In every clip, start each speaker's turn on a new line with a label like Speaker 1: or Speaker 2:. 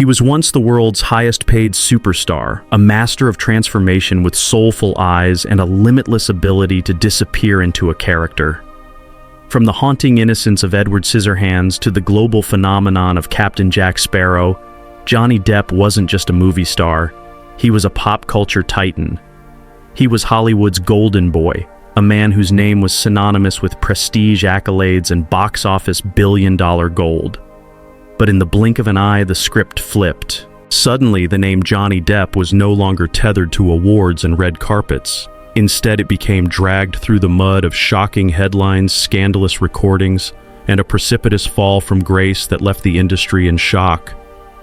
Speaker 1: He was once the world's highest-paid superstar, a master of transformation with soulful eyes and a limitless ability to disappear into a character. From the haunting innocence of Edward Scissorhands to the global phenomenon of Captain Jack Sparrow, Johnny Depp wasn't just a movie star, he was a pop culture titan. He was Hollywood's golden boy, a man whose name was synonymous with prestige accolades and box office billion-dollar gold. But in the blink of an eye, the script flipped. Suddenly, the name Johnny Depp was no longer tethered to awards and red carpets. Instead, it became dragged through the mud of shocking headlines, scandalous recordings, and a precipitous fall from grace that left the industry in shock.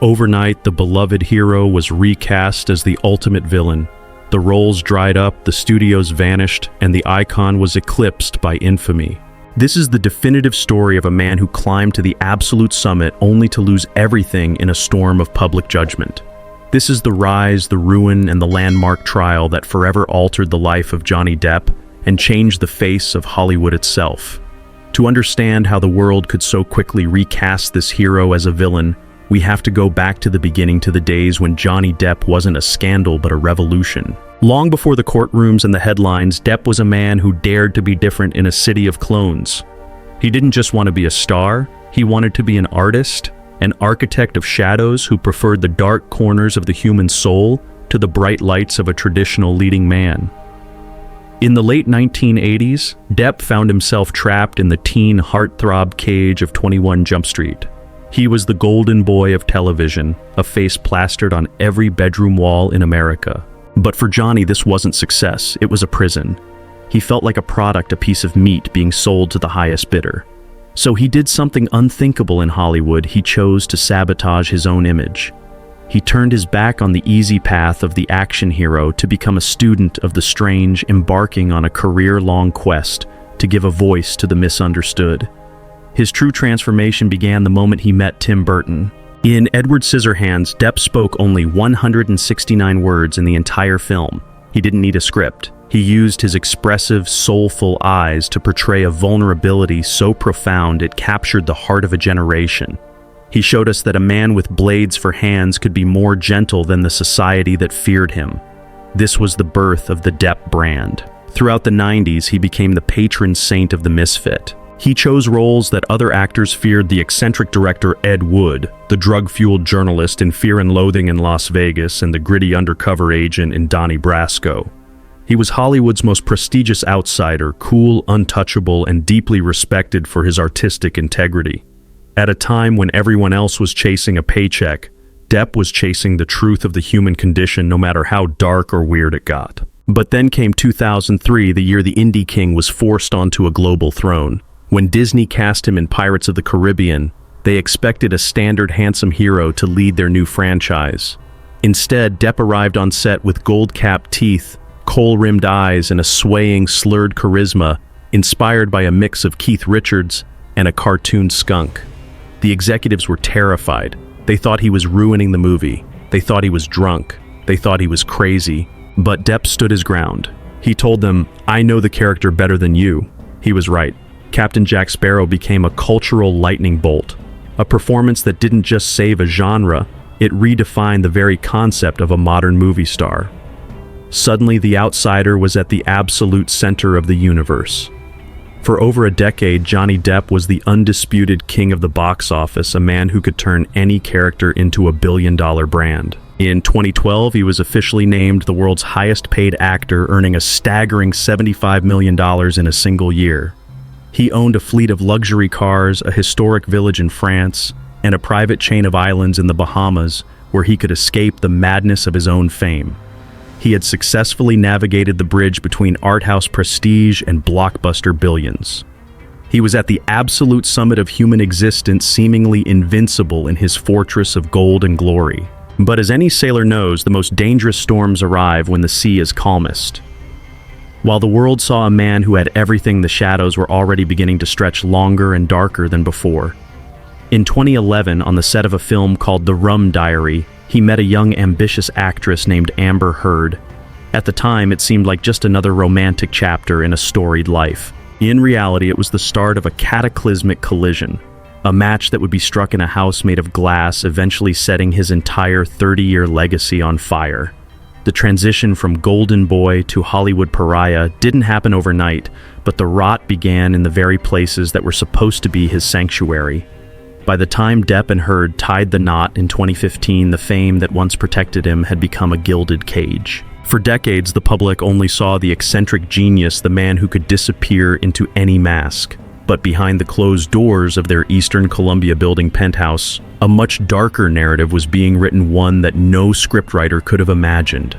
Speaker 1: Overnight, the beloved hero was recast as the ultimate villain. The roles dried up, the studios vanished, and the icon was eclipsed by infamy. This is the definitive story of a man who climbed to the absolute summit only to lose everything in a storm of public judgment. This is the rise, the ruin, and the landmark trial that forever altered the life of Johnny Depp and changed the face of Hollywood itself. To understand how the world could so quickly recast this hero as a villain, we have to go back to the beginning, to the days when Johnny Depp wasn't a scandal but a revolution. Long before the courtrooms and the headlines, Depp was a man who dared to be different in a city of clones. He didn't just want to be a star, he wanted to be an artist, an architect of shadows who preferred the dark corners of the human soul to the bright lights of a traditional leading man. In the late 1980s, Depp found himself trapped in the teen heartthrob cage of 21 Jump Street. He was the golden boy of television, a face plastered on every bedroom wall in America. But for Johnny, this wasn't success, it was a prison. He felt like a product, a piece of meat being sold to the highest bidder. So he did something unthinkable in Hollywood. He chose to sabotage his own image. He turned his back on the easy path of the action hero to become a student of the strange, embarking on a career-long quest to give a voice to the misunderstood. His true transformation began the moment he met Tim Burton. In Edward Scissorhands, Depp spoke only 169 words in the entire film. He didn't need a script. He used his expressive, soulful eyes to portray a vulnerability so profound it captured the heart of a generation. He showed us that a man with blades for hands could be more gentle than the society that feared him. This was the birth of the Depp brand. Throughout the 90s, he became the patron saint of the misfit. He chose roles that other actors feared: the eccentric director Ed Wood, the drug-fueled journalist in Fear and Loathing in Las Vegas, and the gritty undercover agent in Donnie Brasco. He was Hollywood's most prestigious outsider, cool, untouchable, and deeply respected for his artistic integrity. At a time when everyone else was chasing a paycheck, Depp was chasing the truth of the human condition, no matter how dark or weird it got. But then came 2003, the year the indie king was forced onto a global throne. When Disney cast him in Pirates of the Caribbean, they expected a standard handsome hero to lead their new franchise. Instead, Depp arrived on set with gold-capped teeth, kohl-rimmed eyes, and a swaying, slurred charisma inspired by a mix of Keith Richards and a cartoon skunk. The executives were terrified. They thought he was ruining the movie. They thought he was drunk. They thought he was crazy. But Depp stood his ground. He told them, "I know the character better than you." He was right. Captain Jack Sparrow became a cultural lightning bolt, a performance that didn't just save a genre, it redefined the very concept of a modern movie star. Suddenly, the outsider was at the absolute center of the universe. For over a decade, Johnny Depp was the undisputed king of the box office, a man who could turn any character into a billion-dollar brand. In 2012, he was officially named the world's highest-paid actor, earning a staggering $75 million in a single year. He owned a fleet of luxury cars, a historic village in France, and a private chain of islands in the Bahamas where he could escape the madness of his own fame. He had successfully navigated the bridge between art house prestige and blockbuster billions. He was at the absolute summit of human existence, seemingly invincible in his fortress of gold and glory. But as any sailor knows, the most dangerous storms arrive when the sea is calmest. While the world saw a man who had everything, the shadows were already beginning to stretch longer and darker than before. In 2011, on the set of a film called The Rum Diary, he met a young, ambitious actress named Amber Heard. At the time, it seemed like just another romantic chapter in a storied life. In reality, it was the start of a cataclysmic collision. a match that would be struck in a house made of glass, eventually setting his entire 30-year legacy on fire. The transition from Golden Boy to Hollywood pariah didn't happen overnight, but the rot began in the very places that were supposed to be his sanctuary. By the time Depp and Heard tied the knot in 2015, the fame that once protected him had become a gilded cage. For decades, the public only saw the eccentric genius, the man who could disappear into any mask. But behind the closed doors of their Eastern Columbia building penthouse, a much darker narrative was being written, one that no scriptwriter could have imagined.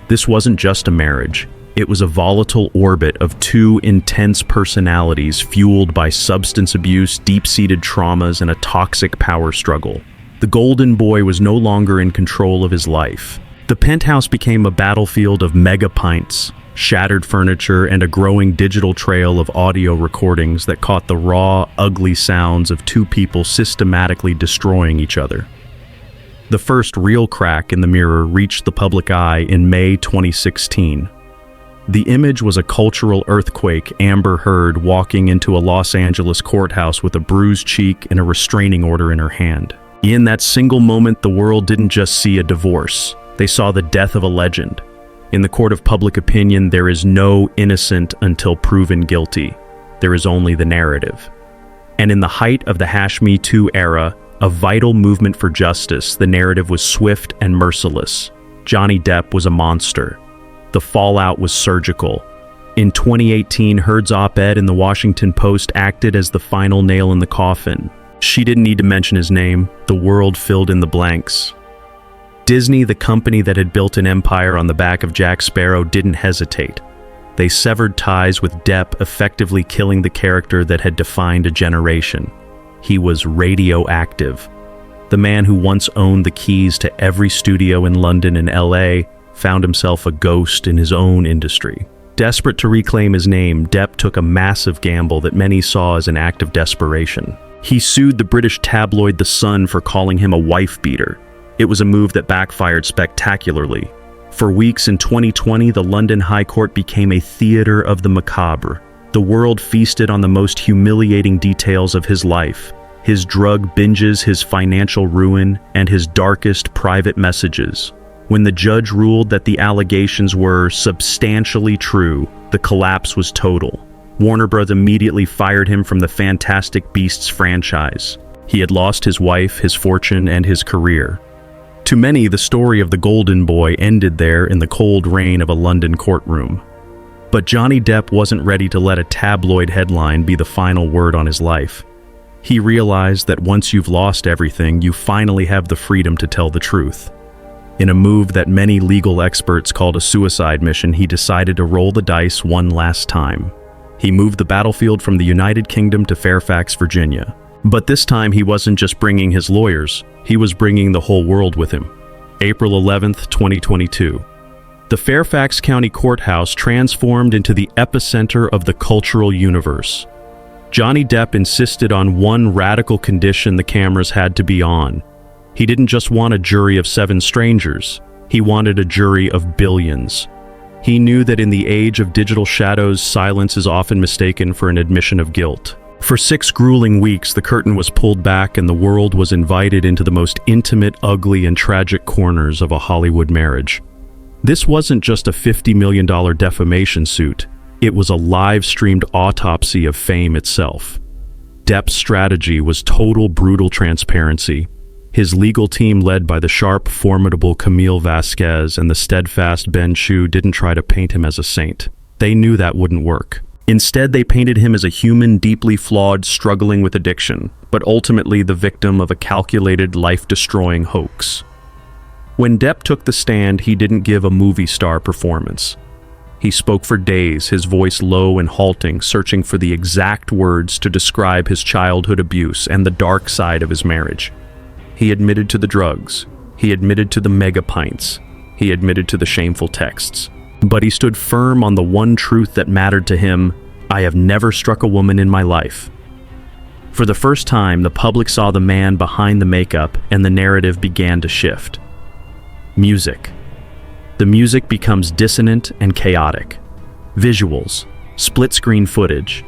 Speaker 1: This wasn't just a marriage. It was a volatile orbit of two intense personalities fueled by substance abuse, deep-seated traumas, and a toxic power struggle. The Golden Boy was no longer in control of his life. The penthouse became a battlefield of mega pints, shattered furniture, and a growing digital trail of audio recordings that caught the raw, ugly sounds of two people systematically destroying each other. The first real crack in the mirror reached the public eye in May 2016. The image was a cultural earthquake. Amber Heard walking into a Los Angeles courthouse with a bruised cheek and a restraining order in her hand. In that single moment, the world didn't just see a divorce. They saw the death of a legend. In the court of public opinion, there is no innocent until proven guilty. There is only the narrative. And in the height of the #MeToo era, a vital movement for justice, the narrative was swift and merciless. Johnny Depp was a monster. The fallout was surgical. In 2018, Heard's op-ed in the Washington Post acted as the final nail in the coffin. She didn't need to mention his name. The world filled in the blanks. Disney, the company that had built an empire on the back of Jack Sparrow, didn't hesitate. They severed ties with Depp, effectively killing the character that had defined a generation. He was radioactive. The man who once owned the keys to every studio in London and LA found himself a ghost in his own industry. Desperate to reclaim his name, Depp took a massive gamble that many saw as an act of desperation. He sued the British tabloid The Sun for calling him a wife-beater. It was a move that backfired spectacularly. For weeks in 2020, the London High Court became a theater of the macabre. The world feasted on the most humiliating details of his life: his drug binges, his financial ruin, and his darkest private messages. When the judge ruled that the allegations were substantially true, the collapse was total. Warner Bros. Immediately fired him from the Fantastic Beasts franchise. He had lost his wife, his fortune, and his career. To many, the story of the Golden Boy ended there in the cold rain of a London courtroom. But Johnny Depp wasn't ready to let a tabloid headline be the final word on his life. He realized that once you've lost everything, you finally have the freedom to tell the truth. In a move that many legal experts called a suicide mission, he decided to roll the dice one last time. He moved the battlefield from the United Kingdom to Fairfax, Virginia. But this time he wasn't just bringing his lawyers, he was bringing the whole world with him. April 11th, 2022. The Fairfax County Courthouse transformed into the epicenter of the cultural universe. Johnny Depp insisted on one radical condition: the cameras had to be on. He didn't just want a jury of 7 strangers, he wanted a jury of billions. He knew that in the age of digital shadows, silence is often mistaken for an admission of guilt. For 6 grueling weeks, the curtain was pulled back and the world was invited into the most intimate, ugly, and tragic corners of a Hollywood marriage. This wasn't just a $50 million defamation suit, it was a live-streamed autopsy of fame itself. Depp's strategy was total, brutal transparency. His legal team, led by the sharp, formidable Camille Vasquez and the steadfast Ben Chu, didn't try to paint him as a saint. They knew that wouldn't work. Instead, they painted him as a human, deeply flawed, struggling with addiction, but ultimately the victim of a calculated, life-destroying hoax. When Depp took the stand, he didn't give a movie star performance. He spoke for days, his voice low and halting, searching for the exact words to describe his childhood abuse and the dark side of his marriage. He admitted to the drugs. He admitted to the mega pints. He admitted to the shameful texts. But he stood firm on the one truth that mattered to him: I have never struck a woman in my life. For the first time, the public saw the man behind the makeup, and the narrative began to shift. Music. The music becomes dissonant and chaotic. Visuals, split-screen footage,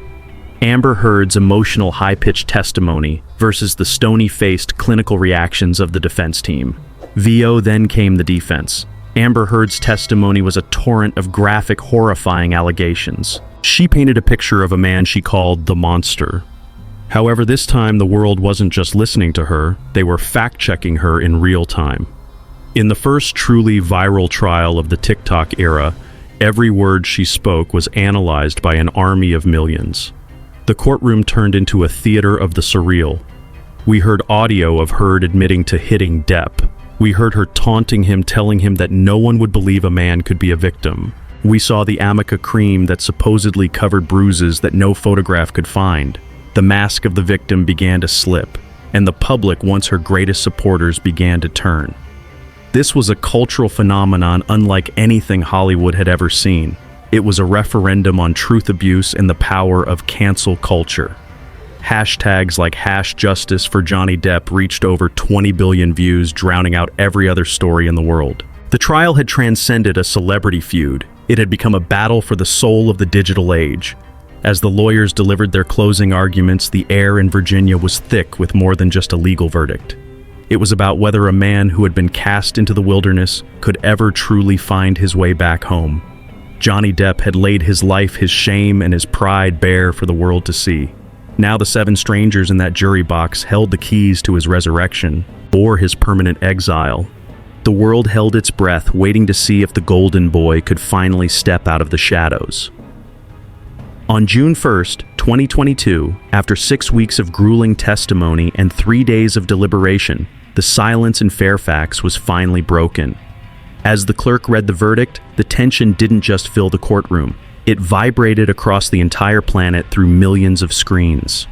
Speaker 1: Amber Heard's emotional high-pitched testimony versus the stony-faced clinical reactions of the defense team. VO then came the defense. Amber Heard's testimony was a torrent of graphic, horrifying allegations. She painted a picture of a man she called the monster. However, this time the world wasn't just listening to her, they were fact-checking her in real time. In the first truly viral trial of the TikTok era, every word she spoke was analyzed by an army of millions. The courtroom turned into a theater of the surreal. We heard audio of Heard admitting to hitting Depp. We heard her taunting him, telling him that no one would believe a man could be a victim. We saw the amica cream that supposedly covered bruises that no photograph could find. The mask of the victim began to slip, and the public, once her greatest supporters, began to turn. This was a cultural phenomenon unlike anything Hollywood had ever seen. It was a referendum on truth abuse and the power of cancel culture. Hashtags like #Justice for Johnny Depp reached over 20 billion views, drowning out every other story in the world. The trial had transcended a celebrity feud. It had become a battle for the soul of the digital age. As the lawyers delivered their closing arguments, the air in Virginia was thick with more than just a legal verdict. It was about whether a man who had been cast into the wilderness could ever truly find his way back home. Johnny Depp had laid his life, his shame, and his pride bare for the world to see. Now the 7 strangers in that jury box held the keys to his resurrection, or his permanent exile. The world held its breath, waiting to see if the golden boy could finally step out of the shadows. On June 1st, 2022, after 6 weeks of grueling testimony and 3 days of deliberation, the silence in Fairfax was finally broken. As the clerk read the verdict, the tension didn't just fill the courtroom. It vibrated across the entire planet through millions of screens.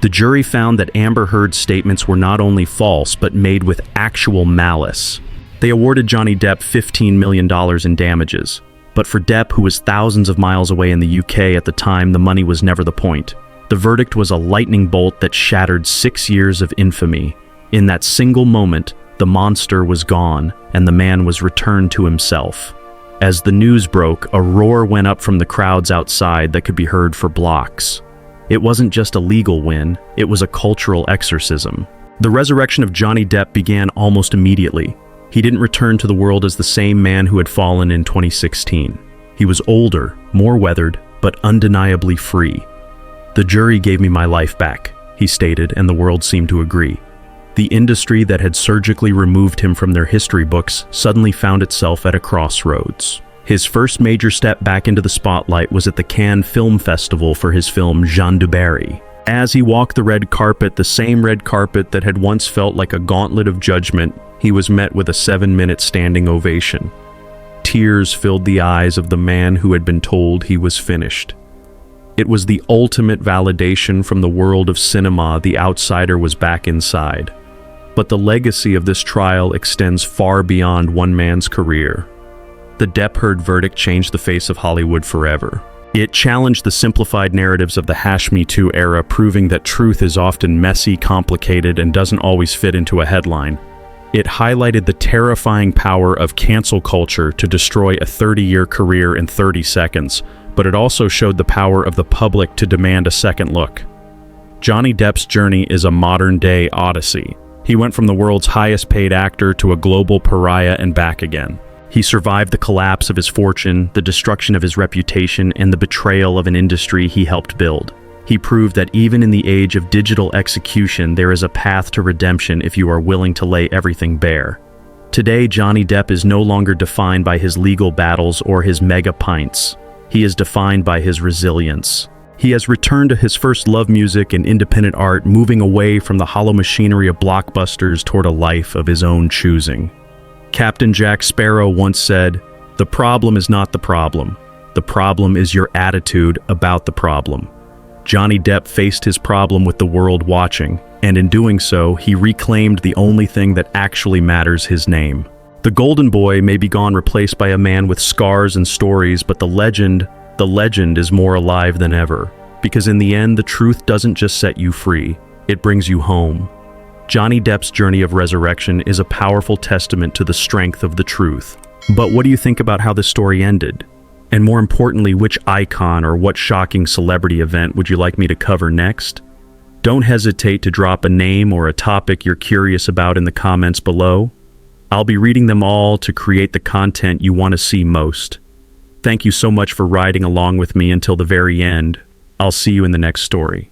Speaker 1: The jury found that Amber Heard's statements were not only false, but made with actual malice. They awarded Johnny Depp $15 million in damages. But for Depp, who was thousands of miles away in the UK at the time, the money was never the point. The verdict was a lightning bolt that shattered 6 years of infamy. In that single moment, the monster was gone, and the man was returned to himself. As the news broke, a roar went up from the crowds outside that could be heard for blocks. It wasn't just a legal win, it was a cultural exorcism. The resurrection of Johnny Depp began almost immediately. He didn't return to the world as the same man who had fallen in 2016. He was older, more weathered, but undeniably free. "The jury gave me my life back," he stated, and the world seemed to agree. The industry that had surgically removed him from their history books suddenly found itself at a crossroads. His first major step back into the spotlight was at the Cannes Film Festival for his film Jean du Barry. As he walked the red carpet, the same red carpet that had once felt like a gauntlet of judgment, he was met with a 7-minute standing ovation. Tears filled the eyes of the man who had been told he was finished. It was the ultimate validation from the world of cinema. The outsider was back inside. But the legacy of this trial extends far beyond one man's career. The Depp Heard verdict changed the face of Hollywood forever. It challenged the simplified narratives of the #MeToo era, proving that truth is often messy, complicated, and doesn't always fit into a headline. It highlighted the terrifying power of cancel culture to destroy a 30-year career in 30 seconds, but it also showed the power of the public to demand a second look. Johnny Depp's journey is a modern-day odyssey. He went from the world's highest-paid actor to a global pariah and back again. He survived the collapse of his fortune, the destruction of his reputation, and the betrayal of an industry he helped build. He proved that even in the age of digital execution, there is a path to redemption if you are willing to lay everything bare. Today, Johnny Depp is no longer defined by his legal battles or his mega pints. He is defined by his resilience. He has returned to his first love, music and independent art, moving away from the hollow machinery of blockbusters toward a life of his own choosing. Captain Jack Sparrow once said, "The problem is not the problem. The problem is your attitude about the problem." Johnny Depp faced his problem with the world watching, and in doing so, he reclaimed the only thing that actually matters: his name. The Golden Boy may be gone, replaced by a man with scars and stories, but the legend is more alive than ever. Because in the end, the truth doesn't just set you free, it brings you home. Johnny Depp's journey of resurrection is a powerful testament to the strength of the truth. But what do you think about how this story ended? And more importantly, which icon or what shocking celebrity event would you like me to cover next? Don't hesitate to drop a name or a topic you're curious about in the comments below. I'll be reading them all to create the content you want to see most. Thank you so much for riding along with me until the very end. I'll see you in the next story.